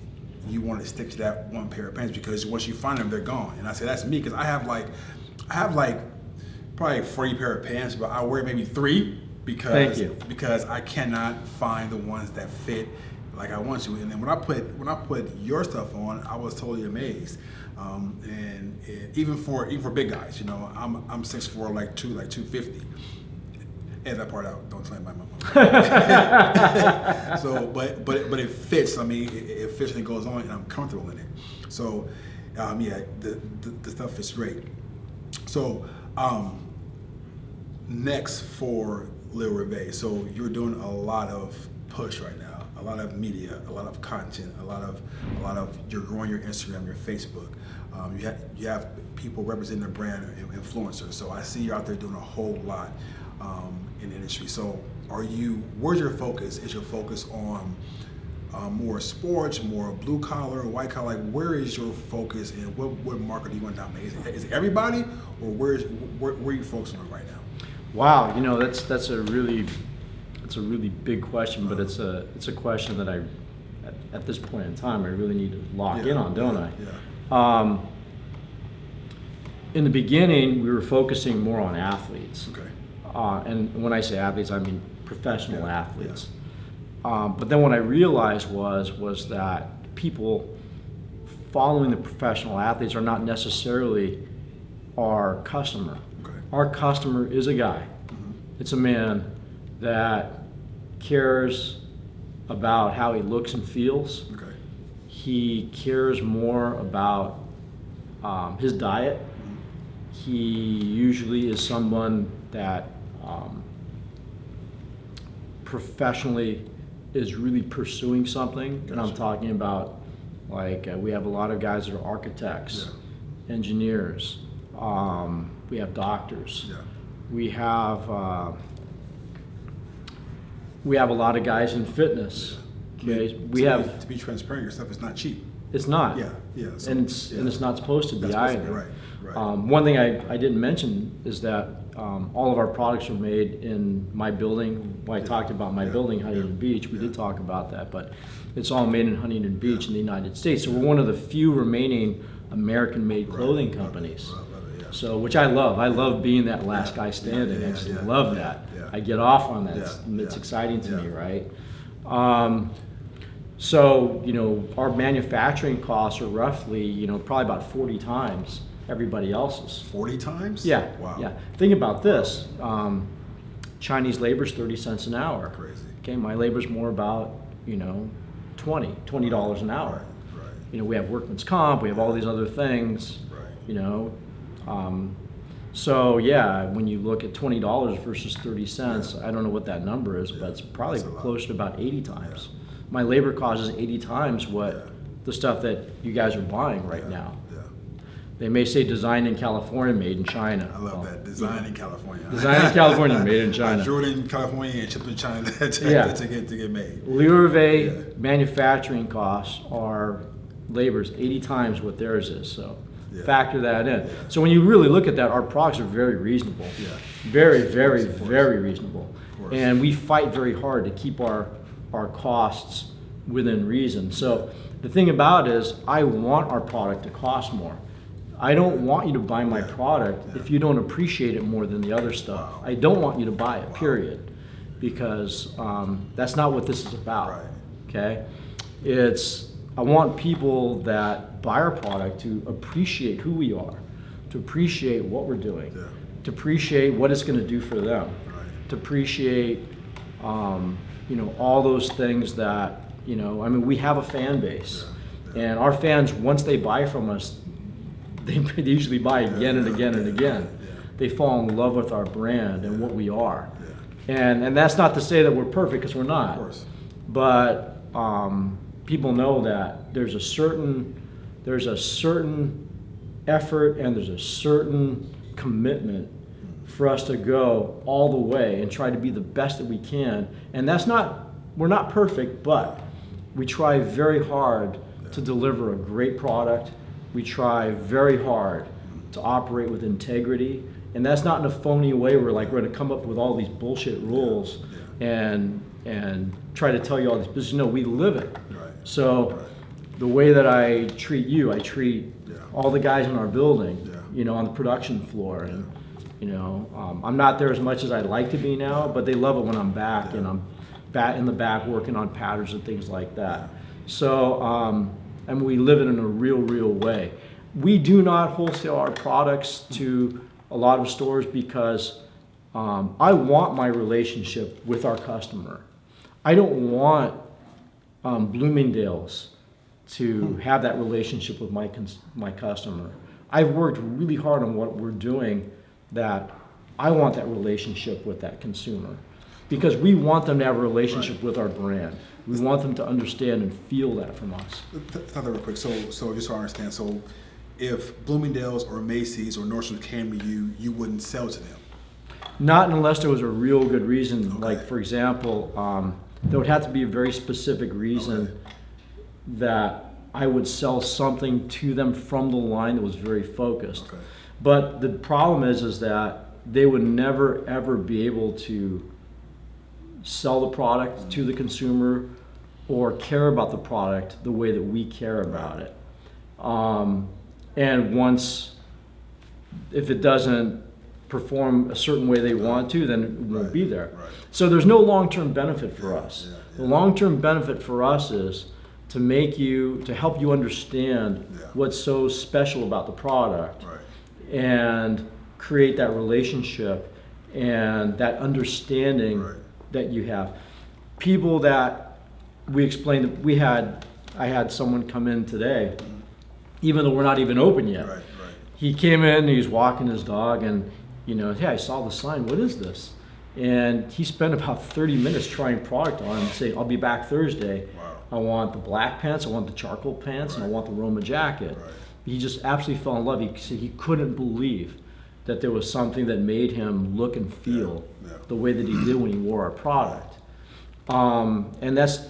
you want to stick to that one pair of pants because once you find them, they're gone. And I said, that's me because I have like probably 40 pair of pants, but I wear maybe 3 because I cannot find the ones that fit like I want to. And then when I put your stuff on, I was totally amazed. And even for big guys, you know, I'm 6'4", like 250. Edit that part out. Don't tell my mom. So, but it fits. I mean, it fits and it goes on, and I'm comfortable in it. So, yeah, the stuff fits great. So, next for LEORêVER. So you're doing a lot of push right now, a lot of media, a lot of content, a lot of you're growing your Instagram, your Facebook. You have people representing the brand, influencers. So I see you're out there doing a whole lot in the industry. So where's your focus? Is your focus on more sports, more blue collar, white collar? Like, where is your focus, and what market do you want to dominate? Is it everybody, or where are you focusing on right now? Wow, you know, that's a really big question, but it's a question that at this point in time I really need to lock in on, don't I? Yeah. In the beginning, we were focusing more on athletes. Okay. And when I say athletes, I mean professional athletes. But then what I realized was that people following the professional athletes are not necessarily our customer. Okay. Our customer is a guy. Mm-hmm. It's a man that cares about how he looks and feels. Okay. He cares more about his diet. He usually is someone that professionally is really pursuing something. Gotcha. And I'm talking about, like, we have a lot of guys that are architects, engineers, we have doctors. Yeah. We have a lot of guys in fitness. Okay, To be transparent, your stuff is not cheap. It's not. Yeah. So, And it's not supposed to be That's supposed either. to be right. One thing I didn't mention is that all of our products are made in my building. When I talked about my building, Huntington Beach, we did talk about that, but it's all made in Huntington Beach in the United States. So we're one of the few remaining American-made clothing companies. So, which I love. I love being that last guy standing. I just love that. Yeah. I get off on that. It's exciting to me, right? So, you know, our manufacturing costs are roughly, you know, probably about 40 times everybody else's. 40 times? Yeah. Wow. Yeah. Think about this. Chinese labor's 30 cents an hour. Crazy. Okay, my labor's more about, you know, $20 an hour. Right. You know, we have workman's comp, we have all these other things. Right. You know, so yeah, when you look at $20 versus 30 cents, I don't know what that number is, but it's probably That's a lot. close to about 80 times. My labor cost is 80 times what the stuff that you guys are buying right now. Yeah. They may say designed in California, made in China. I love that. Design in California. Designed in California, made in China. Jordan in California and shipped to China to get made. LEORêVER manufacturing costs are labor's 80 times what theirs is, so factor that in. So when you really look at that, our products are very reasonable. Yeah. Very, very, very reasonable. course. And we fight very hard to keep our costs within reason. So the thing about it is, I want our product to cost more. I don't want you to buy my product if you don't appreciate it more than the other stuff. Wow. I don't want you to buy it, period. Because that's not what this is about, Right. okay? I want people that buy our product to appreciate who we are, to appreciate what we're doing, Yeah. to appreciate what it's gonna do for them. Right. to appreciate, all those things that, we have a fan base. And our fans, once they buy from us, they usually buy again and again and again. They fall in love with our brand and what we are. And that's not to say that we're perfect, because we're not. Of course. But people know that there's a certain effort and there's a certain commitment for us to go all the way and try to be the best that we can. And we're not perfect, but we try very hard to deliver a great product. We try very hard to operate with integrity. And that's not in a phony way where we're going to come up with all these bullshit rules and try to tell you all this business. No, we live it. Right. So the way that I treat you, I treat all the guys in our building, on the production floor. And, I'm not there as much as I'd like to be now, but they love it when I'm back and I'm in the back working on patterns and things like that. So, and we live it in a real way. We do not wholesale our products to a lot of stores because I want my relationship with our customer. I don't want Bloomingdale's to have that relationship with my customer. I've worked really hard on what we're doing that I want that relationship with that consumer, because we want them to have a relationship with our brand. We want them to understand and feel that from us. Thought that real quick. So just so I understand, so if Bloomingdale's or Macy's or Nordstrom came to you, you wouldn't sell to them? Not unless there was a real good reason. Okay. Like, for example, there would have to be a very specific reason that I would sell something to them from the line that was very focused. Okay. But the problem is that they would never ever be able to sell the product to the consumer or care about the product the way that we care about it. And once, if it doesn't perform a certain way they want to, then it won't be there. Right. So there's no long-term benefit for us. Yeah. The long-term benefit for us is to help you understand what's so special about the product. Right. And create that relationship and that understanding that you have. People that we explained, I had someone come in today, even though we're not even open yet. Right. He came in, he was walking his dog, and hey, I saw the sign, what is this? And he spent about 30 minutes trying product on and saying, I'll be back Thursday. Wow. I want the black pants, I want the charcoal pants, and I want the Roma jacket. Right. He just absolutely fell in love. He said he couldn't believe that there was something that made him look and feel the way that he did when he wore our product. And that's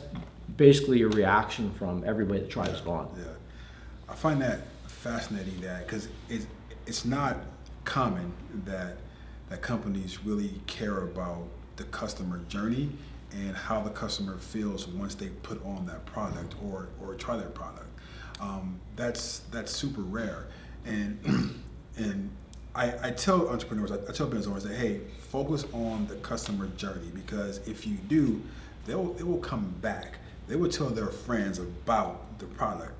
basically a reaction from everybody that tries it on. Yeah. I find that fascinating, because it's not common that companies really care about the customer journey and how the customer feels once they put on that product or try that product. That's super rare, and I tell entrepreneurs, I tell business owners that, hey, focus on the customer journey, because if you do, they will come back. They will tell their friends about the product,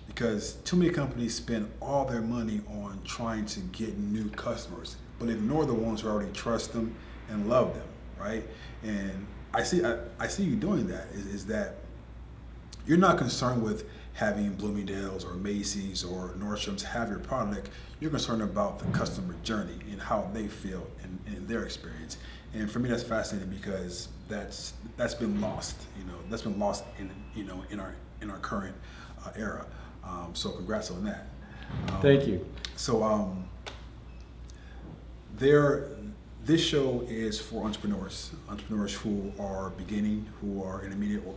because too many companies spend all their money on trying to get new customers, but ignore the ones who already trust them and love them, right? And I see you doing that. Is that you're not concerned with having Bloomingdale's or Macy's or Nordstrom's have your product. You're concerned about the customer journey and how they feel and their experience. And for me, that's fascinating, because that's been lost. That's been lost in our current era. So congrats on that. Thank you. So this show is for entrepreneurs who are beginning, who are intermediate or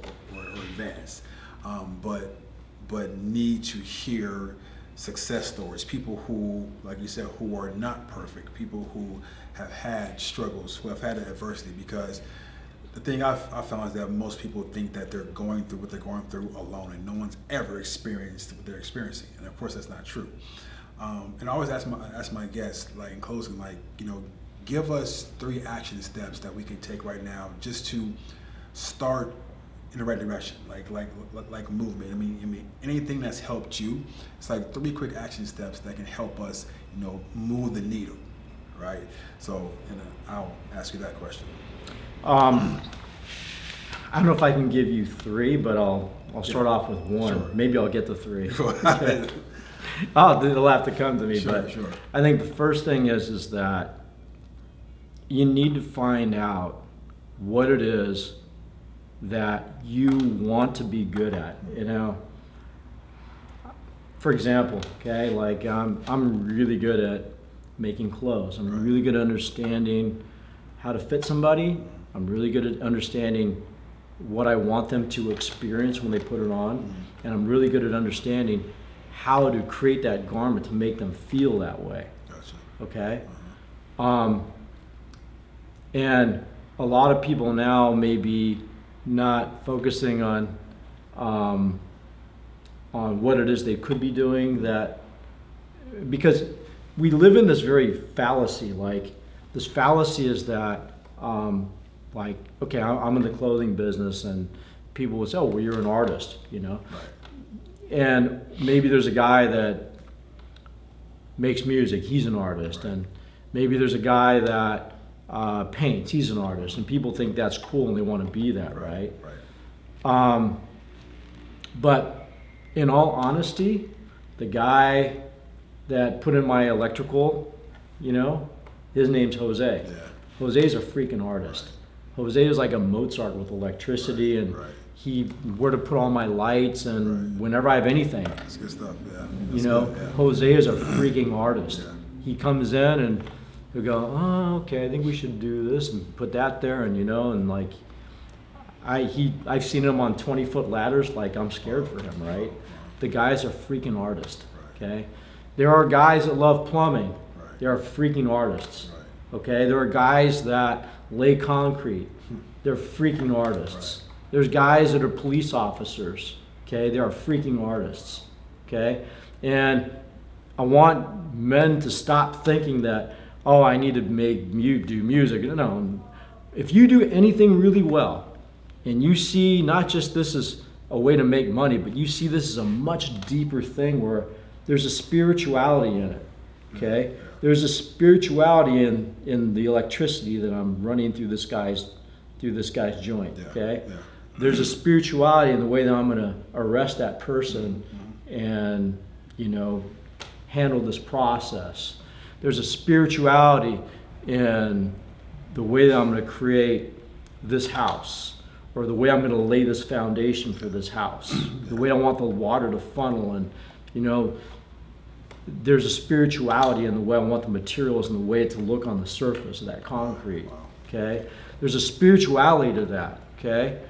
advanced, but need to hear success stories, people who, like you said, who are not perfect, people who have had struggles, who have had adversity, because the thing I've found is that most people think that they're going through what they're going through alone, and no one's ever experienced what they're experiencing, and of course that's not true. And I always ask my guests, like in closing, give us 3 action steps that we can take right now just to start in the right direction, like movement. I mean, anything that's helped you. It's like 3 quick action steps that can help us, move the needle, right? So, and I'll ask you that question. I don't know if I can give you three, but I'll start off with one. Sure. Maybe I'll get to three. Okay. They'll have to come to me. Sure, but sure. I think the first thing is that you need to find out what it is that you want to be good at. You know, for example, okay, like I'm really good at making clothes. I'm really good at understanding how to fit somebody. I'm really good at understanding what I want them to experience when they put it on. And I'm really good at understanding how to create that garment to make them feel that way. Gotcha. Okay? And a lot of people now may be not focusing on what it is they could be doing, that because we live in this very fallacy. Like, this fallacy is that like, okay, I'm in the clothing business, and people will say, oh, well, you're an artist, you know? Right. And maybe there's a guy that makes music, he's an artist. And maybe there's a guy that paints, he's an artist. And people think that's cool and they want to be that, right? Right. But in all honesty, the guy that put in my electrical, you know, his name's Jose. Yeah. Jose's a freaking artist. Jose is like a Mozart with electricity, and he where to put all my lights, and whenever I have anything, That's good stuff. Yeah. you know, Good, yeah. Jose is a freaking artist. Yeah. He comes in and he'll go, oh, okay, I think we should do this and put that there, and you know, and like I've seen him on 20-foot ladders. Like, I'm scared for him, right? The guy's a freaking artist. Okay, there are guys that love plumbing. They are freaking artists. Okay, there are guys that lay concrete. They're freaking artists. There's guys that are police officers. Okay, they are freaking artists. Okay, and I want men to stop thinking that, oh, I need to do music. No, if you do anything really well, and you see not just this as a way to make money, but you see this as a much deeper thing where there's a spirituality in it. Okay, there's a spirituality in the electricity that I'm running through this guy's joint. Okay, there's a spirituality in the way that I'm going to arrest that person and, you know, handle this process. There's a spirituality in the way that I'm going to create this house, or the way I'm going to lay this foundation for this house, the way I want the water to funnel, and, you know, there's a spirituality in the way I want the materials and the way to look on the surface of that concrete. Okay, there's a spirituality to that. Okay,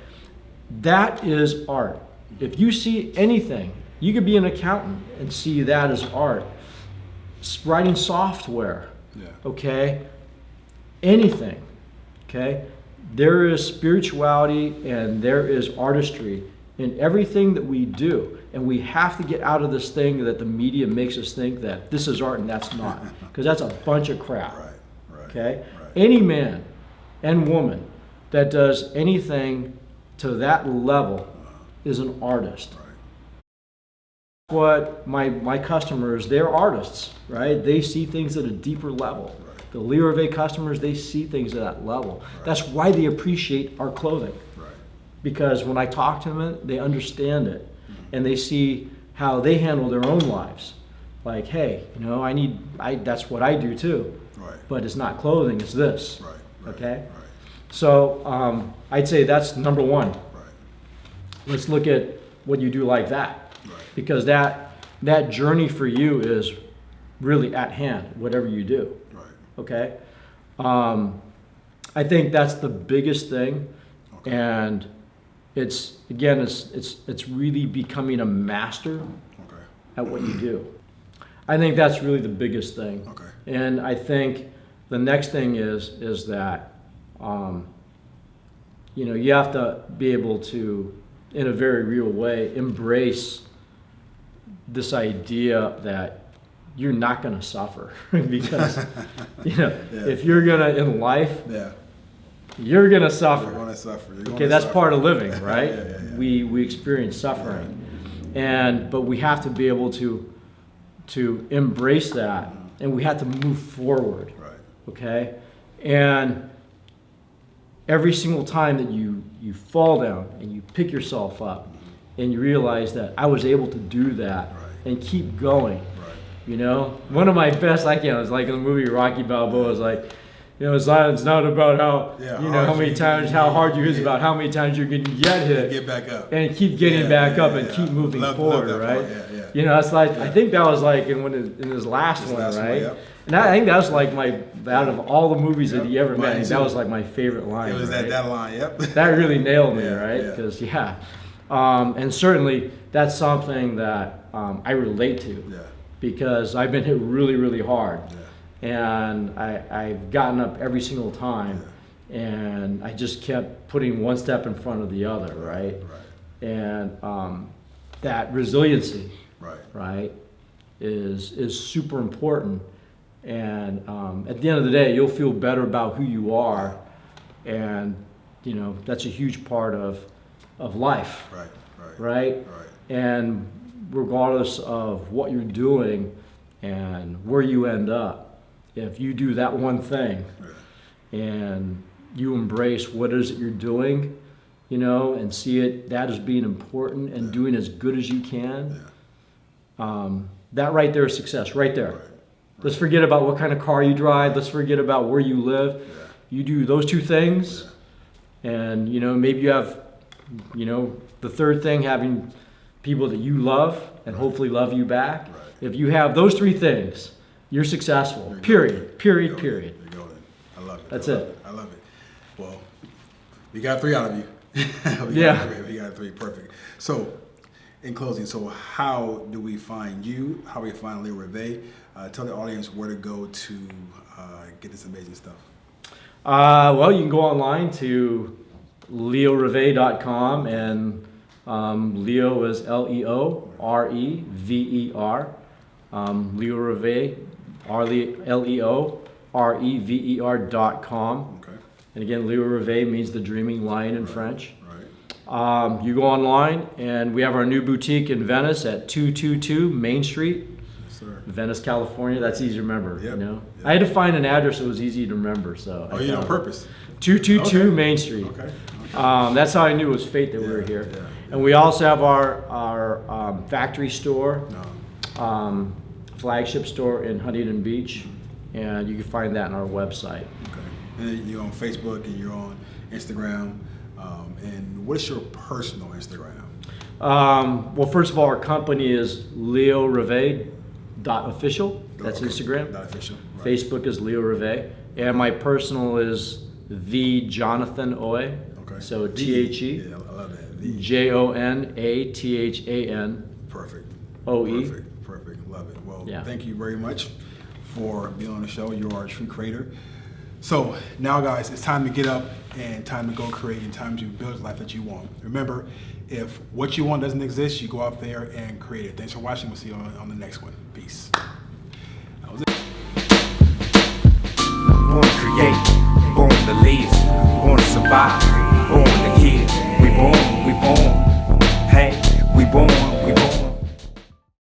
that is art. If you see anything, you could be an accountant and see that as art. Writing software. Yeah. Okay, anything. Okay, there is spirituality and there is artistry in everything that we do. And we have to get out of this thing that the media makes us think that this is art and that's not. Because that's a bunch of crap. Right. Okay? Any man and woman that does anything to that level is an artist. What my customers, they're artists, right? They see things at a deeper level. The LEORÄVER customers, they see things at that level. That's why they appreciate our clothing. Because when I talk to them, they understand it. And they see how they handle their own lives. Like, hey, you know, that's what I do too. But it's not clothing, it's this. Okay? So I'd say that's number one. Let's look at what you do like that. Because that journey for you is really at hand, whatever you do. Okay? I think that's the biggest thing. And it's really becoming a master at what you do. I think that's really the biggest thing. And I think the next thing is that you know, you have to be able to, in a very real way, embrace this idea that you're not going to suffer. Because you know, if you're gonna in life, you're gonna suffer. You're gonna suffer. Okay, that's part of living, right? We experience suffering, but we have to be able to embrace that, and we have to move forward. Okay, and every single time that you fall down and you pick yourself up and you realize that I was able to do that and keep going. You know, one of my best, was like in the movie Rocky Balboa, is like, you know, it's not about how, how many times, how hard you hit, it's about how many times you're going to get hit. Get back up. And keep getting back up and keep moving forward, right? You know, it's like, I think that was like in his last one, right? And I think that was like out of all the movies that he ever made, that was like my favorite line. It was that line, That really nailed me, right? Because, and certainly that's something that I relate to. Because I've been hit really, really hard. And I've gotten up every single time. And I just kept putting one step in front of the other, right? And that resiliency, right, is super important. And at the end of the day, you'll feel better about who you are. And, you know, that's a huge part of life, right? And regardless of what you're doing and where you end up, if you do that one thing and you embrace what it is that you're doing, you know, and see it that as being important and doing as good as you can, that right there is success, right there. Let's forget about what kind of car you drive. Let's forget about where you live. You do those two things, and, you know, maybe you have, you know, the third thing, having people that you love and hopefully love you back. If you have those three things, you're successful. Period. Period. Period. I love it. That's it. I love it. Well, we got 3 out of you. We got 3. Perfect. So, in closing, so how do we find you? How do we find LEORêVER? Tell the audience where to go to get this amazing stuff. Well, you can go online to LEORêVER.com, and Leo is LEOREVER. LEORêVER, LEOREVER.com. Okay. And again, LEORêVER means the dreaming lion in French. You go online, and we have our new boutique in Venice at 222 Main Street, Venice, California. That's easy to remember. You know, I had to find an address that was easy to remember. So you did on purpose. 222 Main Street. That's how I knew it was fate that we were here. And we also have our factory store, flagship store in Huntington Beach, and you can find that on our website. And you're on Facebook and you're on Instagram. And what's your personal Instagram? Well, first of all, our company is LEORêVER.official. That's Instagram. .official. Facebook is LEORêVER. And my personal is the Jonathan Oye. So THE. I love that. JONATHAN. Perfect. OE. Perfect. Love it. Well, thank you very much for being on the show. You are a true creator. So now, guys, it's time to get up and time to go create and time to build the life that you want. Remember, if what you want doesn't exist, you go out there and create it. Thanks for watching. We'll see you on the next one. Peace. That was it. Born to create, born to leave, born to survive.